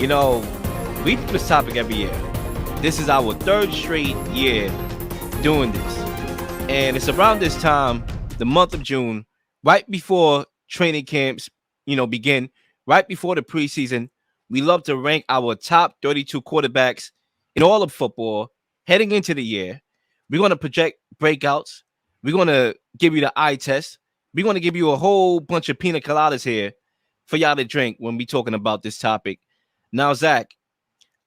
You know, we do this topic every year. This is our third straight year doing this. And it's around this time, the month of June, right before training camps, begin, right before the preseason. We love to rank our top 32 quarterbacks in all of football heading into the year. We're going to project breakouts. We're going to give you the eye test. We're going to give you a whole bunch of pina coladas here for y'all to drink when we're talking about this topic. Now, Zach,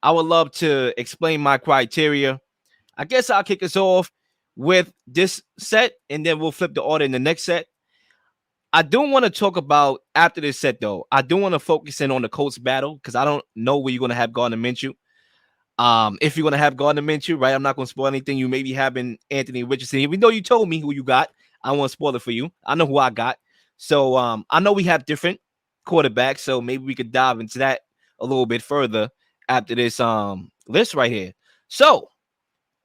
I would love to explain my criteria. I guess I'll kick us off with this set, and then we'll flip the order in the next set. I do want to talk about after this set, though. I do want to focus in on the Colts battle because I don't know where you're going to have Gardner Minshew. If you're going to have Gardner Minshew, right, I'm not going to spoil anything. You may be having Anthony Richardson. Even though you told me who you got, I don't want to spoil it for you. I know who I got. So I know we have different quarterbacks, so maybe we could dive into that a little bit further after this list right here. So,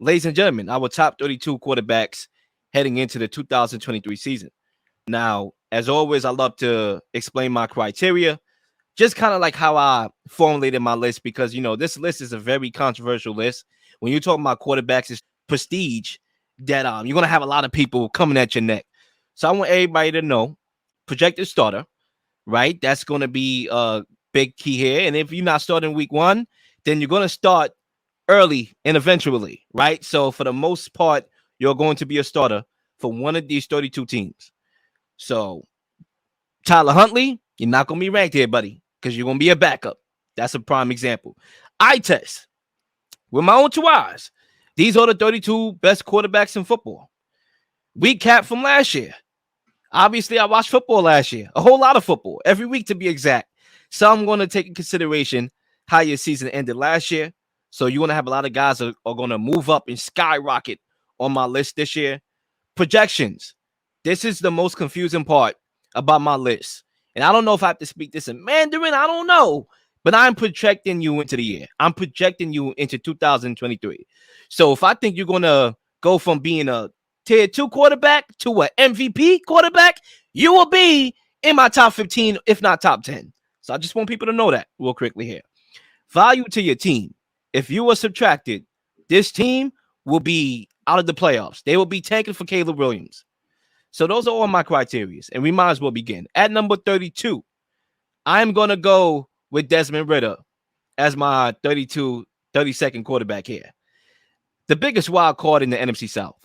ladies and gentlemen, our top 32 quarterbacks heading into the 2023 season. Now, as always, I love to explain my criteria, just kind of like how I formulated my list, because, this list is a very controversial list. When you're talking about quarterbacks, it's prestige that you're going to have a lot of people coming at your neck. So I want everybody to know, projected starter, right? That's going to be a big key here. And if you're not starting week one, then you're going to start early and eventually, right? So for the most part, you're going to be a starter for one of these 32 teams. So Tyler Huntley, you're not going to be ranked here, buddy, because you're going to be a backup. That's a prime example. Eye test. With my own two eyes, these are the 32 best quarterbacks in football. Recap from last year. Obviously, I watched football last year. A whole lot of football. Every week, to be exact. So I'm going to take in consideration how your season ended last year. So you're going to have a lot of guys that are going to move up and skyrocket on my list this year. Projections. This is the most confusing part about my list. And I don't know if I have to speak this in Mandarin. I don't know. But I'm projecting you into the year. I'm projecting you into 2023. So if I think you're going to go from being a tier 2 quarterback to an MVP quarterback, you will be in my top 15, if not top 10. So I just want people to know that real quickly here. Value to your team. If you were subtracted, this team will be out of the playoffs. They will be tanking for Caleb Williams. So those are all my criteria, and we might as well begin. At number 32, I'm going to go with Desmond Ridder as my 32-32nd quarterback here. The biggest wild card in the NFC South.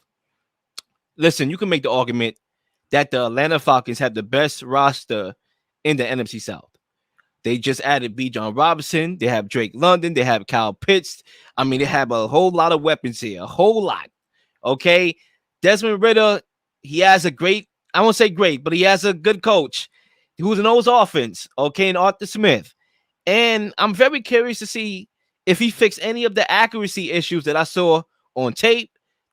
Listen, you can make the argument that the Atlanta Falcons have the best roster in the NFC South. They just added Bijan Robinson. They have Drake London. They have Kyle Pitts. I mean, they have a whole lot of weapons here. A whole lot. Okay? Desmond Ridder, he has a great, I won't say great, but he has a good coach who's knows offense, okay, and Arthur Smith. And I'm very curious to see if he fixed any of the accuracy issues that I saw on tape.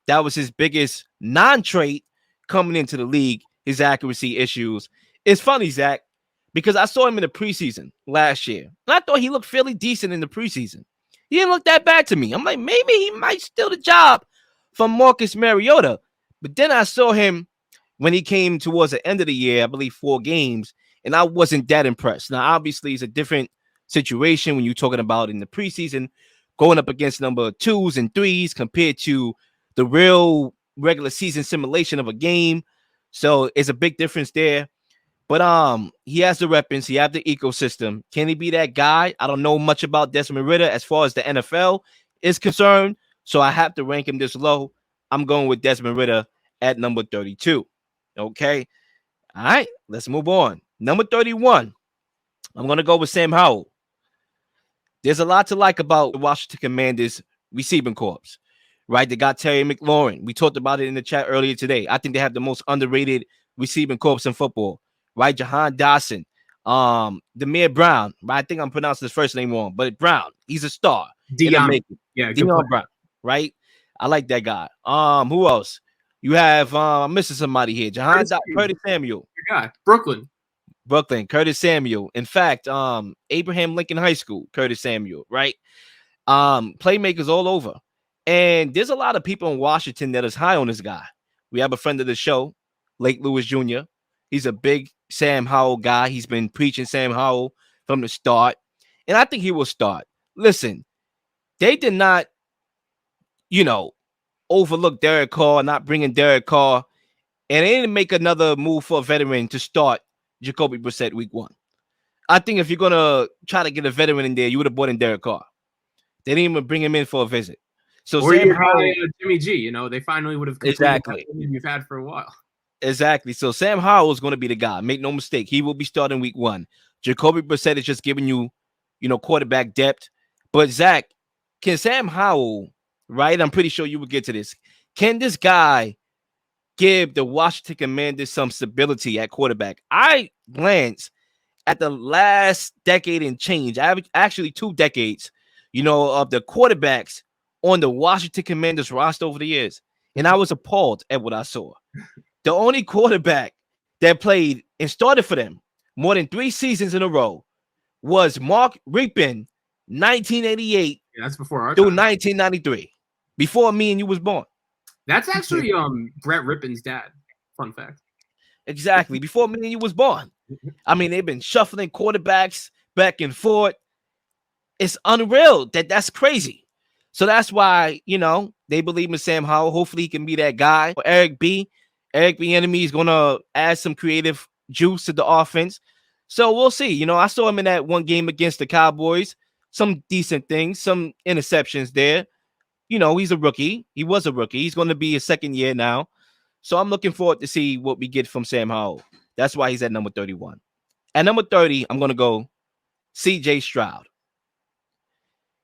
That was his biggest non-trait coming into the league, his accuracy issues. It's funny, Zach, because I saw him in the preseason last year. And I thought he looked fairly decent in the preseason. He didn't look that bad to me. I'm like, maybe he might steal the job from Marcus Mariota. But then I saw him when he came towards the end of the year, I believe 4 games, and I wasn't that impressed. Now, obviously, it's a different situation when you're talking about in the preseason, going up against number 2s and 3s compared to the real regular season simulation of a game. So it's a big difference there. But he has the weapons. He has the ecosystem. Can he be that guy? I don't know much about Desmond Ridder as far as the NFL is concerned, so I have to rank him this low. I'm going with Desmond Ridder at number 32. Okay? All right, let's move on. Number 31, I'm going to go with Sam Howell. There's a lot to like about the Washington Commanders receiving corps, right? They got Terry McLaurin. We talked about it in the chat earlier today. I think they have the most underrated receiving corps in football, right? Jahan Dotson, Demir Brown, right? I think I'm pronouncing his first name wrong, but Brown, he's a star. Dion Brown, right? I like that guy. Who else? You have I'm missing somebody here. Curtis Samuel. Your guy, Brooklyn, Curtis Samuel. In fact, Abraham Lincoln High School, Curtis Samuel, right? Playmakers all over. And there's a lot of people in Washington that is high on this guy. We have a friend of the show, Lake Lewis Jr. He's a big Sam Howell guy. He's been preaching Sam Howell from the start. and I think he will start. Listen, they did not, you know, overlook Derek Carr, not bringing Derek Carr, and they didn't make another move for a veteran to start Jacoby Brissett week 1. I think if you're gonna try to get a veteran in there, you would have brought in Derek Carr. They didn't even bring him in for a visit. So or Sam your Howell, guy Jimmy G, they finally would have completed that exactly. you've had for a while. Exactly. So Sam Howell is going to be the guy. Make no mistake. He will be starting week 1. Jacoby Brissett is just giving you, quarterback depth. But Zach, can Sam Howell, right? I'm pretty sure you will get to this. Can this guy give the Washington Commanders some stability at quarterback? I glance at the last decade and change, actually 2 decades, of the quarterbacks on the Washington Commanders roster over the years. And I was appalled at what I saw. The only quarterback that played and started for them more than 3 seasons in a row was Mark Rippon, 1988 that's before our through time. 1993, before me and you was born. That's actually Brett Rippon's dad. Fun fact. Exactly, before me and you was born. I mean, they've been shuffling quarterbacks back and forth. It's unreal. That's crazy. So that's why, they believe in Sam Howell. Hopefully he can be that guy. Eric Bieniemy is going to add some creative juice to the offense. So we'll see. I saw him in that one game against the Cowboys. Some decent things, some interceptions there. He's a rookie. He was a rookie. He's going to be his second year now. So I'm looking forward to see what we get from Sam Howell. That's why he's at number 31. At number 30, I'm going to go CJ Stroud.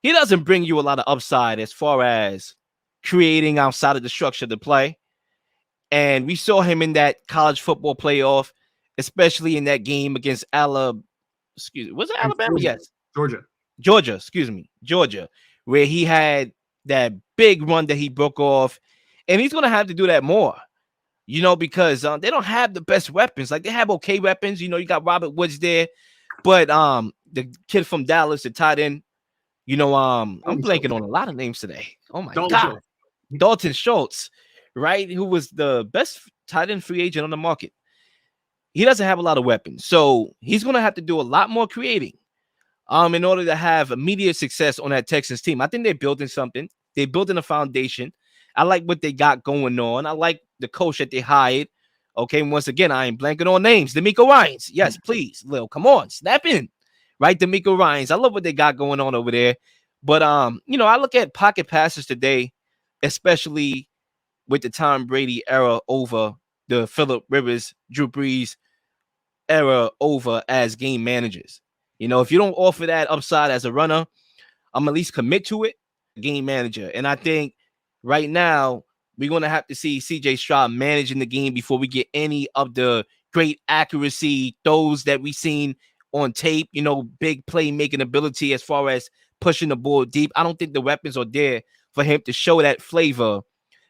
He doesn't bring you a lot of upside as far as creating outside of the structure of the play. And we saw him in that college football playoff, especially in that game against Alabama. Was it Alabama? Yes. Georgia, where he had that big run that he broke off. And he's going to have to do that more, because they don't have the best weapons. Like, they have okay weapons. You got Robert Woods there. But the kid from Dallas, the tight end, I'm blanking on a lot of names today. Oh, my God. Dalton Schultz, right? Who was the best tight end free agent on the market. He doesn't have a lot of weapons. So he's going to have to do a lot more creating in order to have immediate success on that Texans team. I think they're building something. They're building a foundation. I like what they got going on. I like the coach that they hired. Okay, once again, I ain't blanking on names. D'Amico Ryans. Yes, please, Lil, come on, snap in. Right, D'Amico Ryans. I love what they got going on over there. But, I look at pocket passes today, especially with the Tom Brady era over the Phillip Rivers, Drew Brees era over as game managers. If you don't offer that upside as a runner, I'm at least commit to it, game manager. And I think right now we're going to have to see CJ Stroud managing the game before we get any of the great accuracy, those that we've seen on tape, big playmaking ability as far as pushing the ball deep. I don't think the weapons are there for him to show that flavor,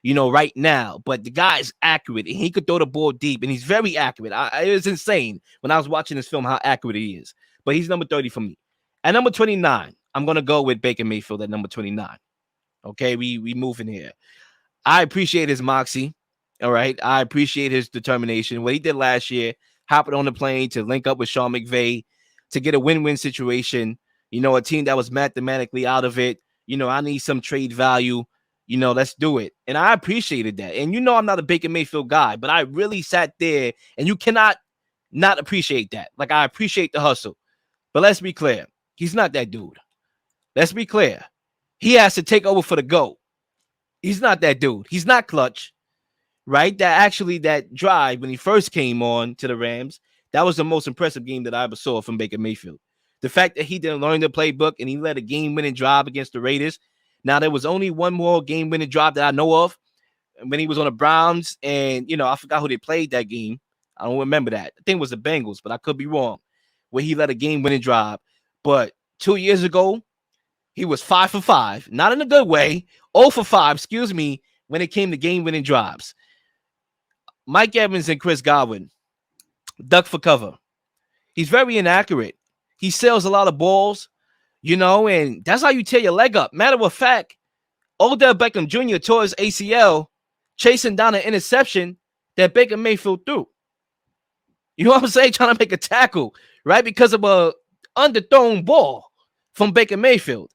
right now. But the guy's accurate, and he could throw the ball deep, and he's very accurate. It was insane when I was watching this film how accurate he is. But he's number 30 for me. At number 29, I'm going to go with Baker Mayfield at number 29. Okay, we moving here. I appreciate his moxie. All right. I appreciate his determination. What he did last year, hopping on the plane to link up with Sean McVay to get a win-win situation, a team that was mathematically out of it. I need some trade value. Let's do it. And I appreciated that. And I'm not a Baker Mayfield guy, but I really sat there, and you cannot not appreciate that. Like, I appreciate the hustle. But let's be clear. He's not that dude. Let's be clear. He has to take over for the GOAT. He's not that dude. He's not clutch, right? That drive when he first came on to the Rams, that was the most impressive game that I ever saw from Baker Mayfield. The fact that he didn't learn the playbook and he led a game-winning drive against the Raiders. Now, there was only one more game-winning drive that I know of when he was on the Browns, and, I forgot who they played that game. I don't remember that. I think it was the Bengals, but I could be wrong, where he led a game-winning drive. But 2 years ago, he was 5 for 5, not in a good way, 0 for 5, when it came to game-winning drives. Mike Evans and Chris Godwin, duck for cover. He's very inaccurate. He sells a lot of balls, and that's how you tear your leg up. Matter of fact, Odell Beckham Jr. tore his ACL chasing down an interception that Baker Mayfield threw. You know what I'm saying? Trying to make a tackle, right? Because of a underthrown ball from Baker Mayfield.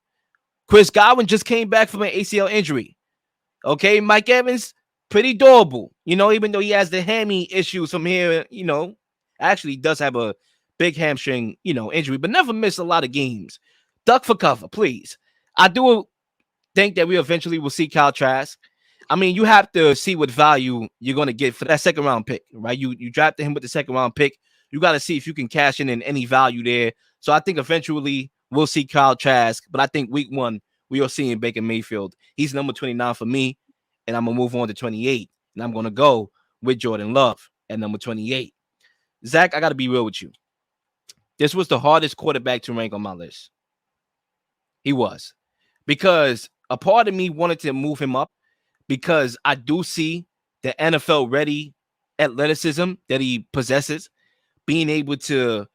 Chris Godwin just came back from an ACL injury. Okay, Mike Evans, pretty durable. Even though he has the hammy issues from here, actually does have a big hamstring, injury, but never missed a lot of games. Duck for cover, please. I do think that we eventually will see Kyle Trask. I mean, you have to see what value you're going to get for that second round pick, right? You drafted him with the second round pick. You got to see if you can cash in any value there. So I think eventually we'll see Kyle Trask, but I think week 1 we are seeing Baker Mayfield. He's number 29 for me, and I'm going to move on to 28, and I'm going to go with Jordan Love at number 28. Zach, I got to be real with you. This was the hardest quarterback to rank on my list. He was. Because a part of me wanted to move him up because I do see the NFL-ready athleticism that he possesses, being able to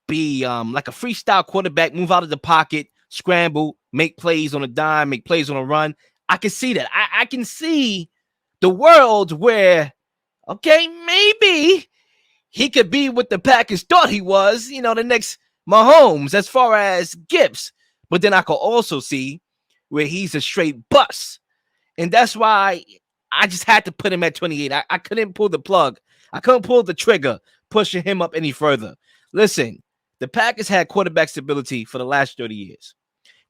be like a freestyle quarterback, move out of the pocket, scramble, make plays on a dime, make plays on a run. I can see that. I can see the world where, okay, maybe he could be what the Packers thought he was, the next Mahomes as far as gifts. But then I could also see where he's a straight bust. And that's why I just had to put him at 28. I couldn't pull the plug. I couldn't pull the trigger, pushing him up any further. Listen, the Packers had quarterback stability for the last 30 years.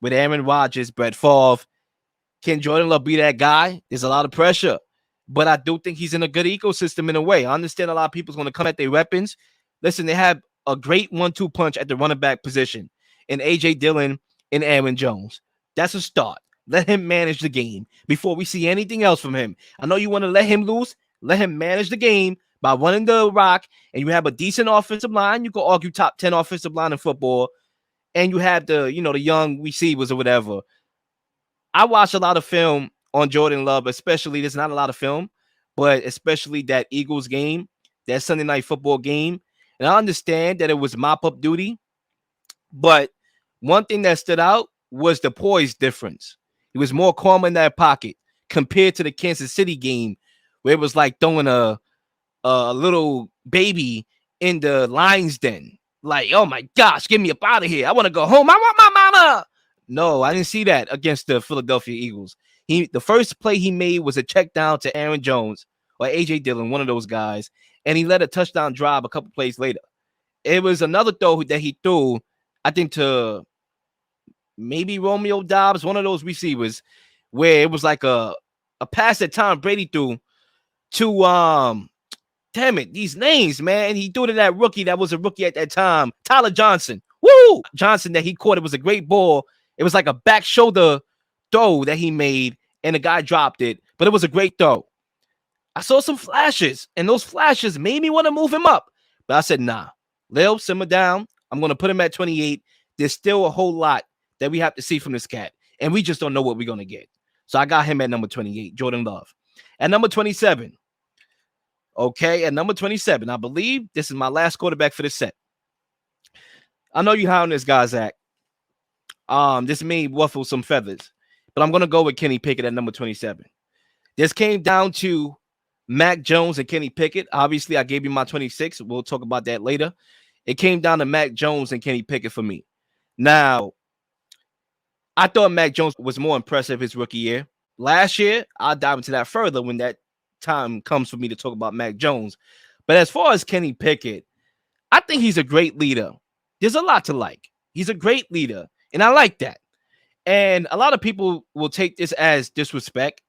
With Aaron Rodgers, Brett Favre, can Jordan Love be that guy? There's a lot of pressure. But I do think he's in a good ecosystem in a way. I understand a lot of people's going to come at their weapons. Listen, they have a great 1-2 punch at the running back position in A.J. Dillon and Aaron Jones. That's a start. Let him manage the game before we see anything else from him. I know you want to let him loose. Let him manage the game by running the rock, and you have a decent offensive line. You can argue top 10 offensive line in football, and you have the young receivers or whatever. I watch a lot of film on Jordan Love, especially there's not a lot of film, but especially that Eagles game, that Sunday Night Football game. And I understand that it was mop-up duty, but one thing that stood out was the poise difference. He was more calm in that pocket compared to the Kansas City game where it was like throwing a little baby in the lion's den. Like, oh my gosh, get me up out of here. I want to go home. I want my mama. No, I didn't see that against the Philadelphia Eagles. The first play he made was a check down to Aaron Jones or A.J. Dillon, one of those guys, and he led a touchdown drive a couple plays later. It was another throw that he threw, I think, to maybe Romeo Dobbs, one of those receivers, where it was like a pass that Tom Brady threw to damn it, these names, man. He threw to that rookie that was a rookie at that time, Tyler Johnson. Woo! Johnson that he caught. It was a great ball. It was like a back shoulder throw that he made, and the guy dropped it, but it was a great throw. I saw some flashes, and those flashes made me want to move him up. But I said, nah, Lil, simmer down. I'm going to put him at 28. There's still a whole lot that we have to see from this cat, and we just don't know what we're going to get. So I got him at number 28, Jordan Love. At number 27, okay, at number 27, I believe this is my last quarterback for this set. I know you high on this guy, Zach. This may ruffle some feathers, but I'm going to go with Kenny Pickett at number 27. This came down to Mac Jones and Kenny Pickett. Obviously, I gave you my 26. We'll talk about that later. It came down to Mac Jones and Kenny Pickett for me. Now, I thought Mac Jones was more impressive his rookie year. Last year, I'll dive into that further when that time comes for me to talk about Mac Jones. But as far as Kenny Pickett, I think he's a great leader. There's a lot to like. He's a great leader, and I like that. And a lot of people will take this as disrespect,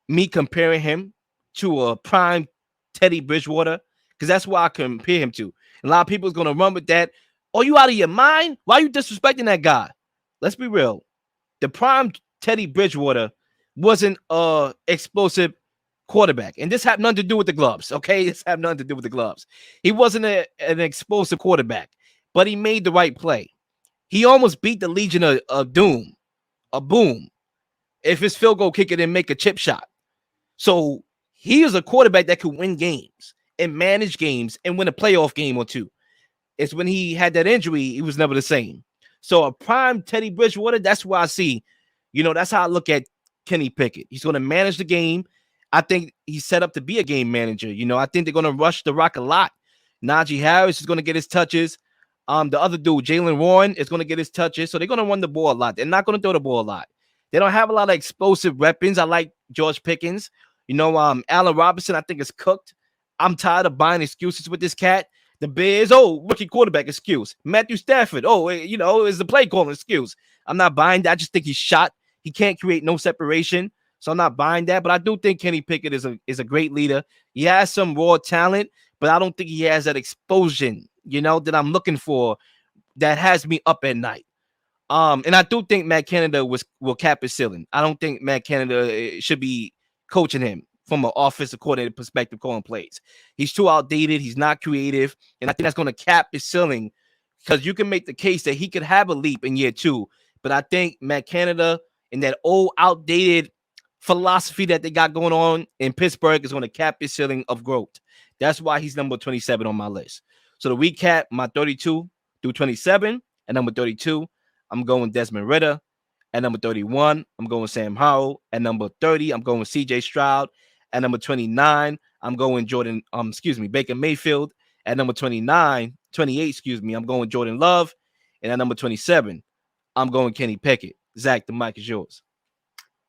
me comparing him to a prime Teddy Bridgewater, because that's what I compare him to. And a lot of people are going to run with that. Are you out of your mind? Why are you disrespecting that guy? Let's be real. The prime Teddy Bridgewater wasn't an explosive quarterback. And this had nothing to do with the gloves, okay? This had nothing to do with the gloves. He wasn't an explosive quarterback, but he made the right play. He almost beat the Legion of Doom, a boom, if his field goal kicker didn't make a chip shot. So he is a quarterback that could win games and manage games and win a playoff game or two. It's when he had that injury, he was never the same. So a prime Teddy Bridgewater, that's why I see, that's how I look at Kenny Pickett. He's going to manage the game. I think he's set up to be a game manager. I think they're going to rush the rock a lot. Najee Harris is going to get his touches. The other dude, Jalen Warren, is going to get his touches, so they're going to run the ball a lot. They're not going to throw the ball a lot. They don't have a lot of explosive weapons. I like George Pickens. Allen Robinson, I think, is cooked. I'm tired of buying excuses with this cat. The Bears, rookie quarterback excuse. Matthew Stafford, is the play calling excuse. I'm not buying that. I just think he's shot. He can't create no separation, so I'm not buying that. But I do think Kenny Pickett is a great leader. He has some raw talent, but I don't think he has that explosion, that I'm looking for that has me up at night. And I do think Matt Canada will cap his ceiling. I don't think Matt Canada should be coaching him from an offensive coordinator perspective, calling plays. He's too outdated. He's not creative. And I think that's going to cap his ceiling because you can make the case that he could have a leap in year 2. But I think Matt Canada and that old outdated philosophy that they got going on in Pittsburgh is going to cap his ceiling of growth. That's why he's number 27 on my list. So to recap, my 32 through 27 and number 32, I'm going Desmond Ridder. At number 31, I'm going Sam Howell. At number 30, I'm going CJ Stroud. At number 29, I'm going Baker Mayfield. At number 28, I'm going Jordan Love. And at number 27, I'm going Kenny Pickett. Zach, the mic is yours.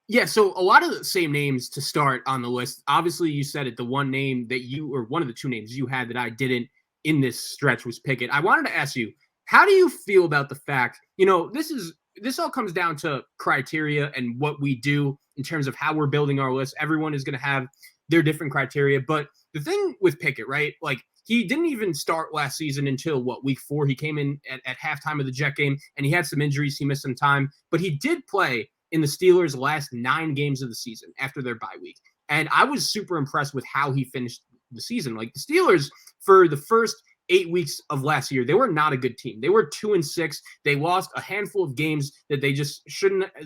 Yeah, so a lot of the same names to start on the list. Obviously, you said it. The one name that or one of the two names you had that I didn't in this stretch was Pickett. I wanted to ask you, how do you feel about the fact, this all comes down to criteria and what we do in terms of how we're building our list. Everyone is going to have their different criteria. But the thing with Pickett, right? Like, he didn't even start last season until week 4? He came in at halftime of the Jet game, and he had some injuries. He missed some time, but he did play in the Steelers' last 9 games of the season after their bye week. And I was super impressed with how he finished the season. Like, the Steelers, for the first 8 weeks of last year, they were not a good team. They were 2-6. They lost a handful of games that they just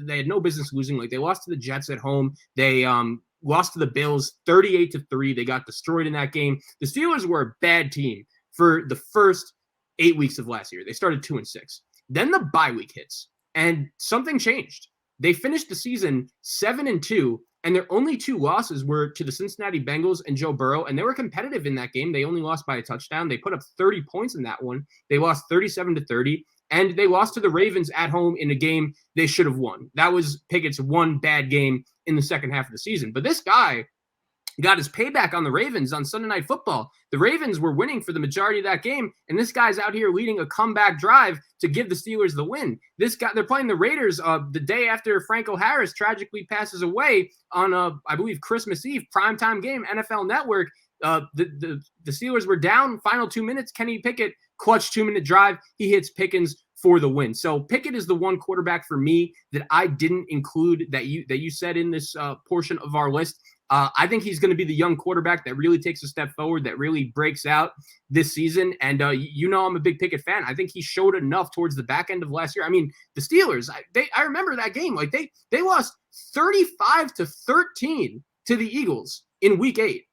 they had no business losing. Like, they lost to the Jets at home. They lost to the Bills 38-3. They got destroyed in that game. The Steelers were a bad team for the first 8 weeks of last year. They started 2-6. Then the bye week hits, and something changed. They finished the season 7-2, and their only 2 losses were to the Cincinnati Bengals and Joe Burrow, and they were competitive in that game. They only lost by a touchdown. They put up 30 points in that one. They lost 37-30, and they lost to the Ravens at home in a game they should have won. That was Pickett's one bad game in the second half of the season. But this guy got his payback on the Ravens on Sunday Night Football. The Ravens were winning for the majority of that game, and this guy's out here leading a comeback drive to give the Steelers the win. They're playing the Raiders the day after Franco Harris tragically passes away on, I believe, Christmas Eve, primetime game, NFL Network. The Steelers were down, final 2 minutes. Kenny Pickett, clutch 2-minute drive. He hits Pickens for the win. So Pickett is the one quarterback for me that I didn't include that you said in this portion of our list. I think he's going to be the young quarterback that really takes a step forward, that really breaks out this season. And I'm a big Pickett fan. I think he showed enough towards the back end of last year. I mean, the Steelers, I remember that game. Like, they lost 35-13 to the Eagles in week 8.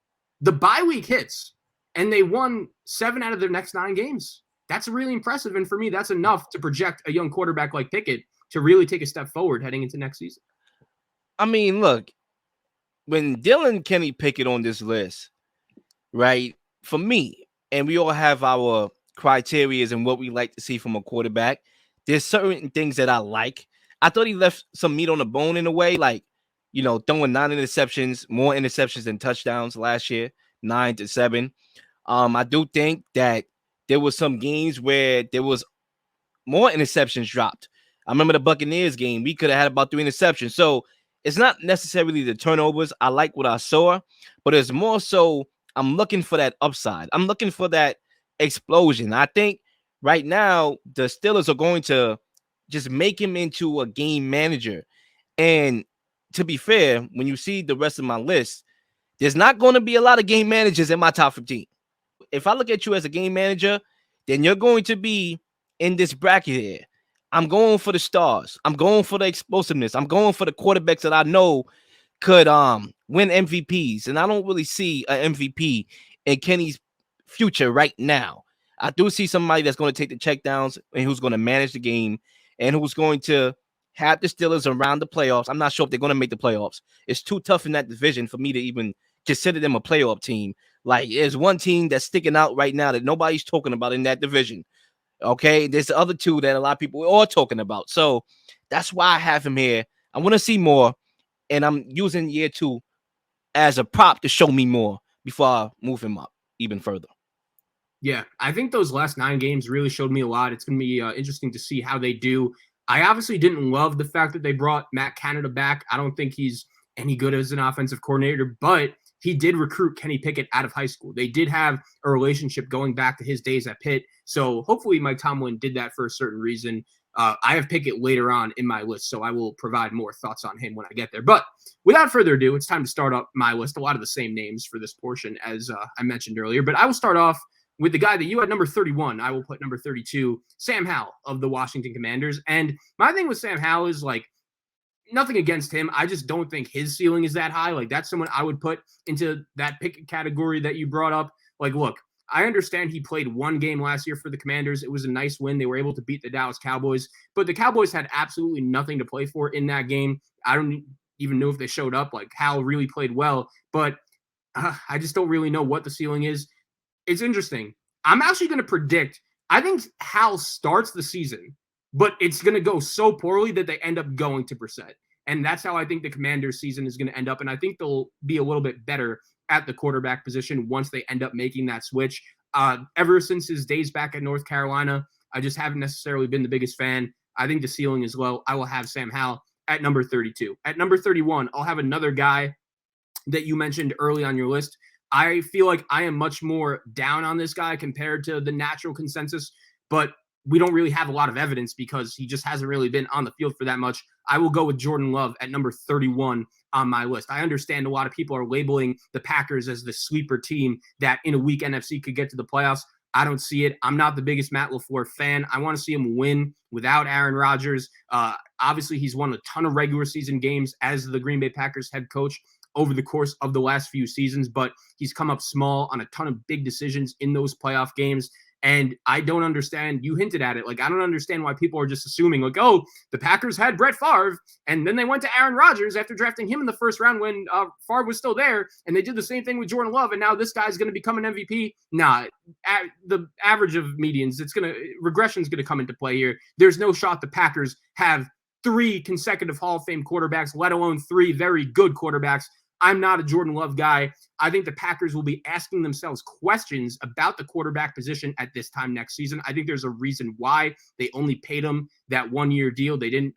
The bye week hits, and they won 7 out of their next 9 games. That's really impressive. And for me, that's enough to project a young quarterback like Pickett to really take a step forward heading into next season. I mean, look, when Dylan Kenny Pickett on this list, right, for me, and we all have our criteria and what we like to see from a quarterback, there's certain things that I like. I thought he left some meat on the bone in a way, like, throwing 9 interceptions, more interceptions than touchdowns last year, 9-7. I do think that there was some games where there was more interceptions dropped. I remember the Buccaneers game. We could have had about 3 interceptions. So it's not necessarily the turnovers. I like what I saw, but it's more so I'm looking for that upside. I'm looking for that explosion. I think right now the Steelers are going to just make him into a game manager. And to be fair, when you see the rest of my list, there's not going to be a lot of game managers in my top 15. If I look at you as a game manager, then you're going to be in this bracket here. I'm going for the stars. I'm going for the explosiveness. I'm going for the quarterbacks that I know could win MVPs. And I don't really see an MVP in Kenny's future right now. I do see somebody that's going to take the checkdowns and who's going to manage the game and who's going to have the Steelers around the playoffs. I'm not sure if they're going to make the playoffs. It's too tough in that division for me to even consider them a playoff team. Like, there's one team that's sticking out right now that nobody's talking about in that division. Okay, there's the other two that a lot of people are all talking about. So that's why I have him here. I want to see more, and I'm using year 2 as a prop to show me more before I move him up even further. Yeah, I think those last 9 games really showed me a lot. It's going to be interesting to see how they do. I obviously didn't love the fact that they brought Matt Canada back. I don't think he's any good as an offensive coordinator, but he did recruit Kenny Pickett out of high school. They did have a relationship going back to his days at Pitt. So hopefully Mike Tomlin did that for a certain reason. I have Pickett later on in my list, so I will provide more thoughts on him when I get there. But without further ado, it's time to start up my list. A lot of the same names for this portion as I mentioned earlier, but I will start off with the guy that you had number 31. I will put number 32, Sam Howell of the Washington Commanders. And my thing with Sam Howell is like, nothing against him. I just don't think his ceiling is that high. Like, that's someone I would put into that pick category that you brought up. Like, look, I understand he played 1 game last year for the Commanders. It was a nice win. They were able to beat the Dallas Cowboys, but the Cowboys had absolutely nothing to play for in that game. I don't even know if they showed up. Like, Howell really played well, but I just don't really know what the ceiling is. It's interesting. I'm actually going to predict, I think Howell starts the season, but it's going to go so poorly that they end up going to Brissett. And that's how I think the Commanders season is going to end up. And I think they'll be a little bit better at the quarterback position once they end up making that switch. Ever since his days back at North Carolina, I just haven't necessarily been the biggest fan. I think the ceiling is low. I will have Sam Howell at number 32. At number 31, I'll have another guy that you mentioned early on your list. I feel like I am much more down on this guy compared to the natural consensus, but we don't really have a lot of evidence because he just hasn't really been on the field for that much. I will go with Jordan Love at number 31 on my list. I understand a lot of people are labeling the Packers as the sleeper team that in a weak NFC could get to the playoffs. I don't see it. I'm not the biggest Matt LaFleur fan. I want to see him win without Aaron Rodgers. Obviously, he's won a ton of regular season games as the Green Bay Packers head coach over the course of the last few seasons, but he's come up small on a ton of big decisions in those playoff games. And I don't understand. You hinted at it. Like, I don't understand why people are just assuming, like, oh, the Packers had Brett Favre, and then they went to Aaron Rodgers after drafting him in the first round when Favre was still there, and they did the same thing with Jordan Love, and now this guy's going to become an MVP. Nah, the average of medians, regression's going to come into play here. There's no shot the Packers have 3 consecutive Hall of Fame quarterbacks, let alone 3 very good quarterbacks. I'm not a Jordan Love guy. I think the Packers will be asking themselves questions about the quarterback position at this time next season. I think there's a reason why they only paid him that 1-year deal. They didn't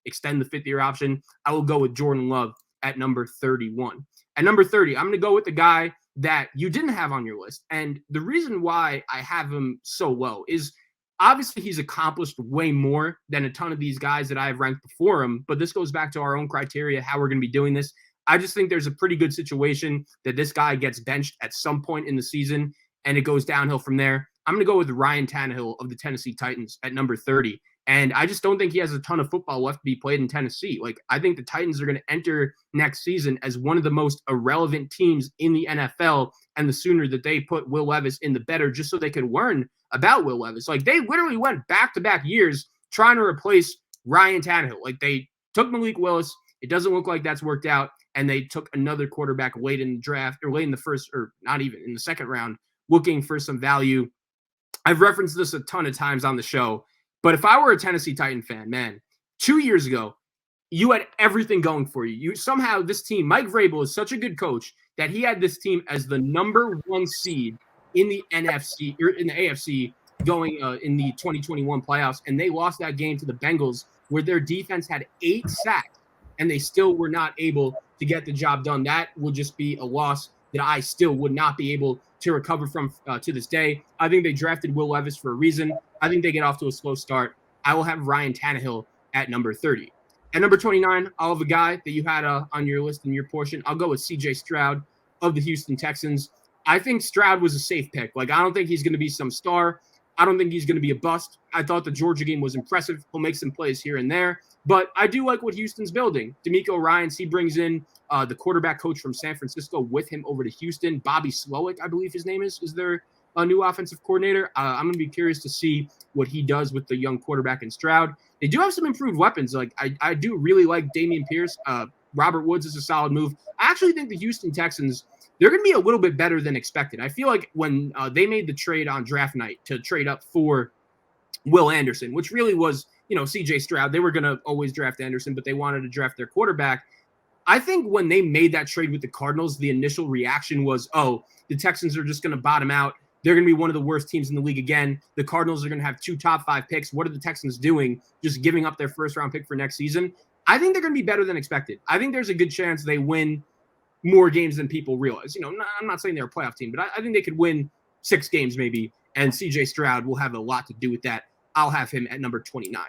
extend the 5th-year option. I will go with Jordan Love at number 31. At number 30, I'm going to go with the guy that you didn't have on your list. And the reason why I have him so low is obviously he's accomplished way more than a ton of these guys that I have ranked before him. But this goes back to our own criteria, how we're going to be doing this. I just think there's a pretty good situation that this guy gets benched at some point in the season and it goes downhill from there. I'm going to go with Ryan Tannehill of the Tennessee Titans at number 30. And I just don't think he has a ton of football left to be played in Tennessee. Like, I think the Titans are going to enter next season as one of the most irrelevant teams in the NFL. And the sooner that they put Will Levis in, the better, just so they could learn about Will Levis. Like, they literally went back-to-back years trying to replace Ryan Tannehill. Like, they took Malik Willis. It doesn't look like that's worked out. And they took another quarterback late in the draft, or late in the first, or not even in the second round, looking for some value. I've referenced this a ton of times on the show, but if I were a Tennessee Titan fan, man, 2 years ago, you had everything going for you. You somehow, this team, Mike Vrabel is such a good coach that he had this team as the number 1 seed in the NFC, or in the AFC, going in the 2021 playoffs, and they lost that game to the Bengals, where their defense had 8 sacks, and they still were not able to get the job done. That would just be a loss that I still would not be able to recover from to this day. I think they drafted Will Levis for a reason. I think they get off to a slow start. I will have Ryan Tannehill at number 30. At number 29, I'll have a guy that you had on your list in your portion. I'll go with C.J. Stroud of the Houston Texans. I think Stroud was a safe pick. Like, I don't think he's going to be some star. I don't think he's going to be a bust. I thought the Georgia game was impressive. He'll make some plays here and there. But I do like what Houston's building. DeMeco Ryans, he brings in the quarterback coach from San Francisco with him over to Houston. Bobby Slowick, I believe his name is their new offensive coordinator. I'm going to be curious to see what he does with the young quarterback in Stroud. They do have some improved weapons. Like, I do really like Dameon Pierce. Robert Woods is a solid move. I actually think the Houston Texans, they're going to be a little bit better than expected. I feel like when they made the trade on draft night to trade up for Will Anderson, which really was, CJ Stroud. They were going to always draft Anderson, but they wanted to draft their quarterback. I think when they made that trade with the Cardinals, the initial reaction was, oh, the Texans are just going to bottom out. They're going to be one of the worst teams in the league again. The Cardinals are going to have 2 top 5 picks. What are the Texans doing? Just giving up their first round pick for next season. I think they're going to be better than expected. I think there's a good chance they win more games than people realize. I'm not saying they're a playoff team, but I think they could win 6 games maybe, and CJ Stroud will have a lot to do with that. I'll have him at number 29.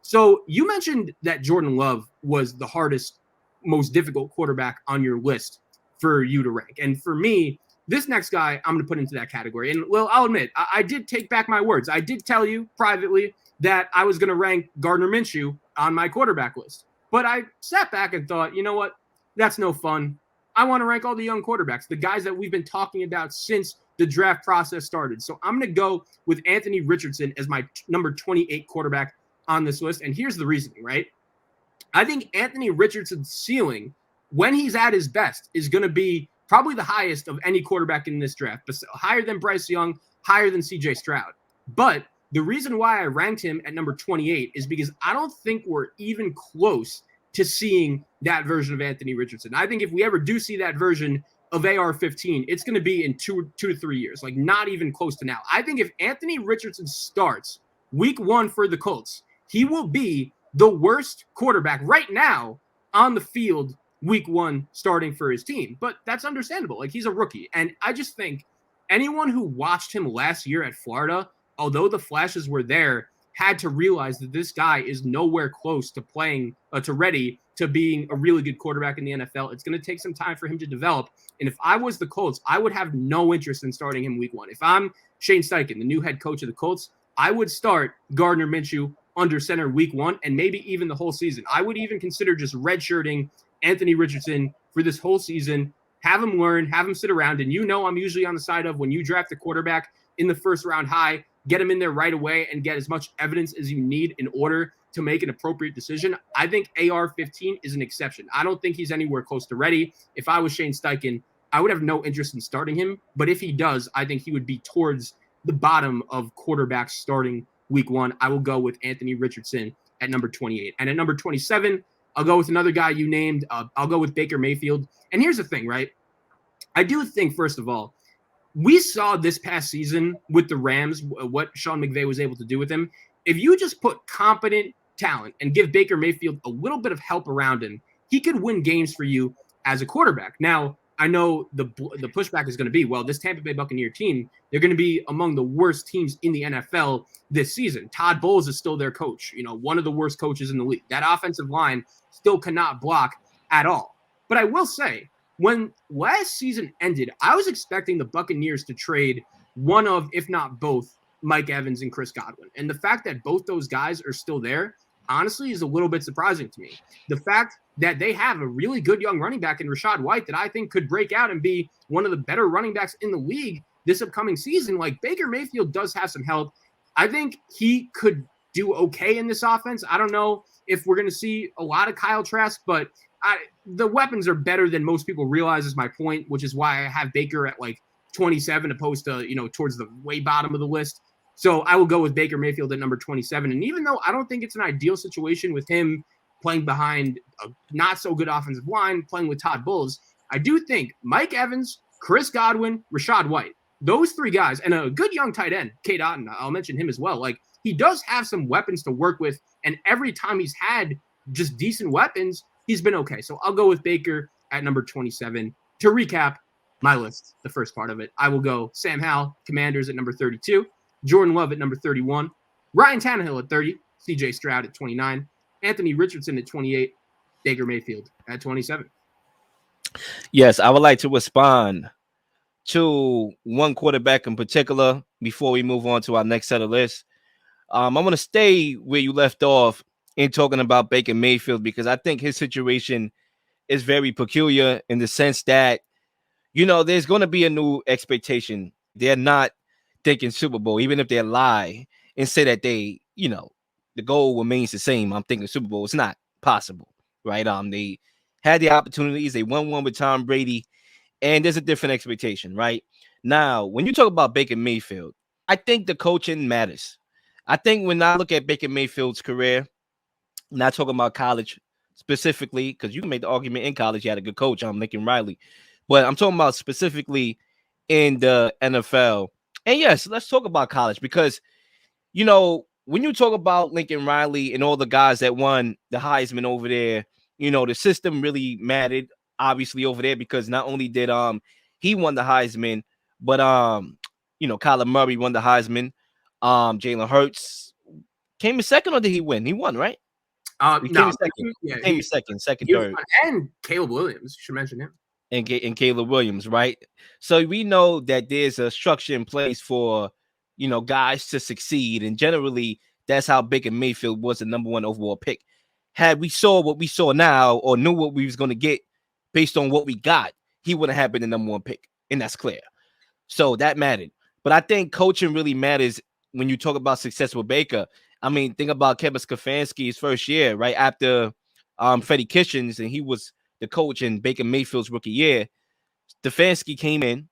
So you mentioned that Jordan Love was the hardest, most difficult quarterback on your list for you to rank. And for me, this next guy, I'm going to put into that category. And well, I'll admit, I did take back my words. I did tell you privately that I was going to rank Gardner Minshew on my quarterback list. But I sat back and thought, you know what? That's no fun. I want to rank all the young quarterbacks, the guys that we've been talking about since the draft process started. So I'm going to go with Anthony Richardson as my number 28 quarterback on this list. And here's the reasoning, right? I think Anthony Richardson's ceiling, when he's at his best, is going to be probably the highest of any quarterback in this draft, but higher than Bryce Young, higher than CJ Stroud. But the reason why I ranked him at number 28 is because I don't think we're even close to seeing that version of Anthony Richardson. I think if we ever do see that version of AR-15, it's going to be in 2 to 3 years, like not even close to now. I think if Anthony Richardson starts week 1 for the Colts, he will be the worst quarterback right now on the field week 1 starting for his team. But that's understandable. Like, he's a rookie. And I just think anyone who watched him last year at Florida, although the flashes were there, had to realize that this guy is nowhere close to playing, to ready to being a really good quarterback in the NFL. It's going to take some time for him to develop. And if I was the Colts, I would have no interest in starting him week 1. If I'm Shane Steichen, the new head coach of the Colts, I would start Gardner Minshew under center week 1 and maybe even the whole season. I would even consider just redshirting Anthony Richardson for this whole season, have him learn, have him sit around. And I'm usually on the side of when you draft a quarterback in the first round high, get him in there right away and get as much evidence as you need in order to make an appropriate decision. I think AR-15 is an exception. I don't think he's anywhere close to ready. If I was Shane Steichen, I would have no interest in starting him. But if he does, I think he would be towards the bottom of quarterbacks starting week 1. I will go with Anthony Richardson at number 28. And at number 27, I'll go with another guy you named. I'll go with Baker Mayfield. And here's the thing, right? I do think, first of all, we saw this past season with the Rams what Sean McVay was able to do with him. If you just put competent talent and give Baker Mayfield a little bit of help around him, he could win games for you as a quarterback. Now, I know the pushback is going to be, well, this Tampa Bay Buccaneer team, they're going to be among the worst teams in the NFL this season. Todd Bowles is still their coach, one of the worst coaches in the league. That offensive line still cannot block at all. But I will say, when last season ended, I was expecting the Buccaneers to trade one of, if not both, Mike Evans and Chris Godwin. And the fact that both those guys are still there, honestly, is a little bit surprising to me. The fact that they have a really good young running back in Rachaad White that I think could break out and be one of the better running backs in the league this upcoming season. Like, Baker Mayfield does have some help. I think he could do okay in this offense. I don't know if we're going to see a lot of Kyle Trask, but the weapons are better than most people realize is my point, which is why I have Baker at like 27 opposed to, towards the way bottom of the list. So I will go with Baker Mayfield at number 27. And even though I don't think it's an ideal situation with him playing behind a not so good offensive line, playing with Todd Bowles, I do think Mike Evans, Chris Godwin, Rachaad White, those 3 guys, and a good young tight end, Cade Otton, I'll mention him as well. Like, he does have some weapons to work with. And every time he's had just decent weapons, he's been okay. So I'll go with Baker at number 27. To recap my list, the first part of it, I will go Sam Howell, Commanders at number 32, Jordan Love at number 31, Ryan Tannehill at 30, CJ Stroud at 29, Anthony Richardson at 28, Baker Mayfield at 27. Yes, I would like to respond to one quarterback in particular before we move on to our next set of lists. I'm going to stay where you left off in talking about Baker Mayfield because I think his situation is very peculiar in the sense that, there's going to be a new expectation. They're not thinking Super Bowl, even if they lie and say that they, the goal remains the same. I'm thinking Super Bowl. It's not possible, right? They had the opportunities. They won one with Tom Brady, and there's a different expectation, right? Now, when you talk about Baker Mayfield, I think the coaching matters. I think when I look at Baker Mayfield's career, not talking about college specifically, because you can make the argument in college he had a good coach, Lincoln Riley, but I'm talking about specifically in the NFL. And yes, let's talk about college because when you talk about Lincoln Riley and all the guys that won the Heisman over there, the system really mattered obviously over there because not only did he won the Heisman, but Kyler Murray won the Heisman. Jalen Hurts came in second, or did he win? He won, right? He came No, in second. yeah, He came in second, he was third. and Caleb Williams. You should mention him. And Caleb Williams, right? So we know that there's a structure in place for guys to succeed, and generally that's how Baker Mayfield was the number one overall pick. Had we saw what we saw now, or knew what we was going to get based on what we got, he wouldn't have been the number one pick, and that's clear. So that mattered. But I think coaching really matters when you talk about success with Baker. I mean, think about Kevin Stefanski's first year, right after Freddie Kitchens, and he was the coach in Baker Mayfield's rookie year. Stefanski came in,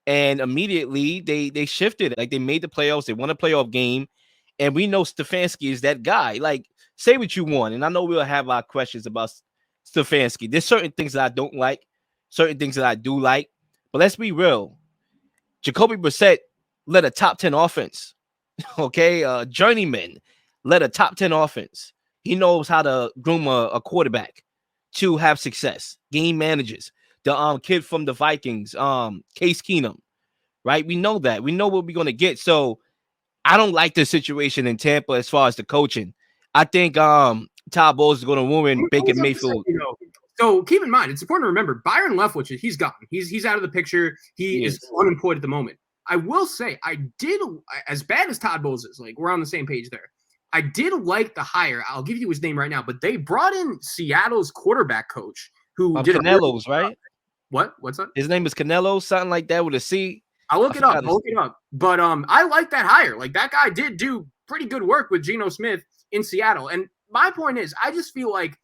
and immediately they shifted. Like, they made the playoffs. They won a playoff game, and we know Stefanski is that guy. Like, say what you want, and I know we'll have our questions about Stefanski. There's certain things that I don't like, certain things that I do like, but let's be real. Jacoby Brissett led a top 10 offense. Okay, journeyman led a top 10 offense. He knows how to groom a quarterback to have success. Game managers. The kid from the Vikings, Case Keenum, right? We know that. We know what we're going to get. So I don't like the situation in Tampa as far as the coaching. I think Todd Bowles is going to ruin Baker Mayfield. So keep in mind, it's important to remember Byron Leftwich, he's gone. He's out of the picture. He is unemployed at the moment. I will say, I did, as bad as Todd Bowles is, like, we're on the same page there. I did like the hire. I'll give you his name right now, but they brought in Seattle's quarterback coach who did Canelo's, right? What's that? His name is Canelo, something like that with a C. I'll look it up. But I like that hire. Like, that guy did do pretty good work with Geno Smith in Seattle. And my point is, I just feel like,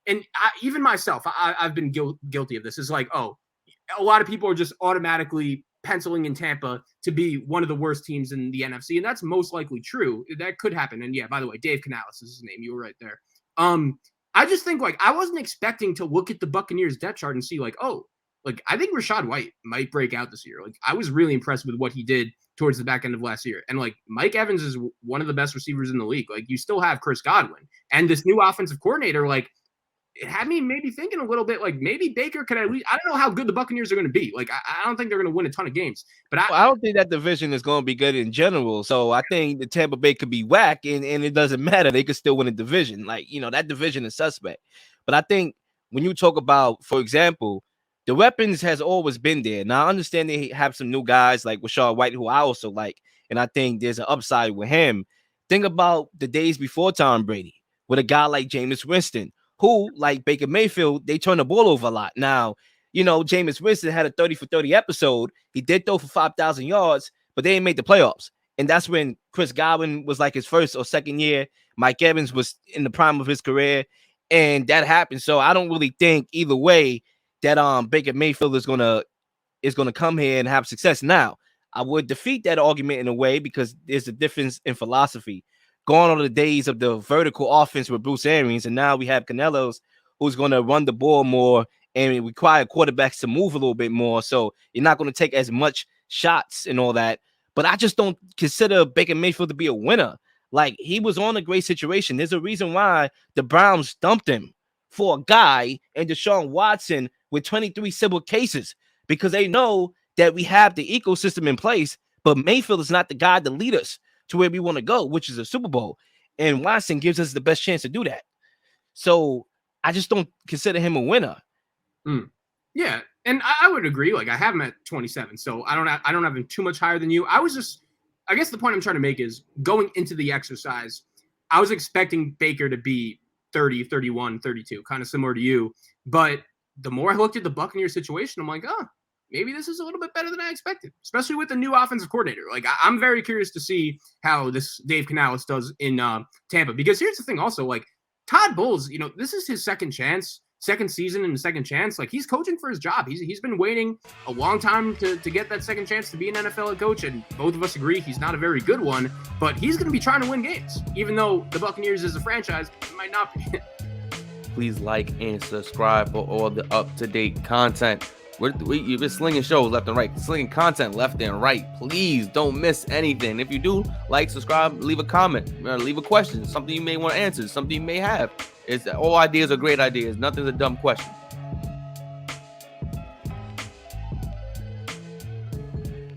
and even myself, I've been guilty of this. It's like, a lot of people are just automatically penciling in Tampa to be one of the worst teams in the NFC, and that's most likely true. That could happen. And yeah, by the way, Dave Canales is his name. You were right there. I just think, like, I wasn't expecting to look at the Buccaneers depth chart and see, like, I think Rachaad White might break out this year. Like, I was really impressed with what he did towards the back end of last year. And, like, Mike Evans is one of the best receivers in the league. Like, you still have Chris Godwin and this new offensive coordinator. Like, it had me maybe thinking a little bit, like, maybe Baker could at least, I don't know how good the Buccaneers are going to be. Like, I don't think they're going to win a ton of games, but I don't think that division is going to be good in general. So I think the Tampa Bay could be whack, and it doesn't matter. They could still win a division. Like, that division is suspect. But I think when you talk about, for example, the weapons has always been there. Now, I understand they have some new guys like Rachaad White, who I also like, and I think there's an upside with him. Think about the days before Tom Brady with a guy like Jameis Winston, who, like Baker Mayfield, they turn the ball over a lot. Now, Jameis Winston had a 30 for 30 episode. He did throw for 5,000 yards, but they didn't make the playoffs. And that's when Chris Godwin was like his first or second year. Mike Evans was in the prime of his career, and that happened. So I don't really think either way that Baker Mayfield is gonna come here and have success. Now, I would defeat that argument in a way because there's a difference in philosophy. Gone are the days of the vertical offense with Bruce Arians, and now we have Canelo's, who's going to run the ball more and require quarterbacks to move a little bit more. So you're not going to take as much shots and all that. But I just don't consider Baker Mayfield to be a winner. Like, he was on a great situation. There's a reason why the Browns dumped him for a guy and Deshaun Watson with 23 civil cases, because they know that we have the ecosystem in place, but Mayfield is not the guy to lead us to where we want to go, which is a Super Bowl. And Watson gives us the best chance to do that. So I just don't consider him a winner. Yeah, and I would agree. Like, I have him at 27, so I don't have him too much higher than you. I guess the point I'm trying to make is, going into the exercise, I was expecting Baker to be 30, 31, 32, kind of similar to you. But the more I looked at the Buccaneers situation, I'm like, maybe this is a little bit better than I expected, especially with the new offensive coordinator. Like, I'm very curious to see how this Dave Canales does in Tampa, because here's the thing also, like, Todd Bowles, this is his second chance second season and a second chance. Like, he's coaching for his job. He's been waiting a long time to get that second chance to be an NFL head coach, and both of us agree he's not a very good one, but he's going to be trying to win games, even though the Buccaneers as a franchise might not be. Please like and subscribe for all the up-to-date content. You've been slinging shows left and right, slinging content left and right. Please don't miss anything. If you do, like, subscribe, leave a comment, leave a question, something you may want to answer, something you may have. All ideas are great ideas. Nothing's a dumb question.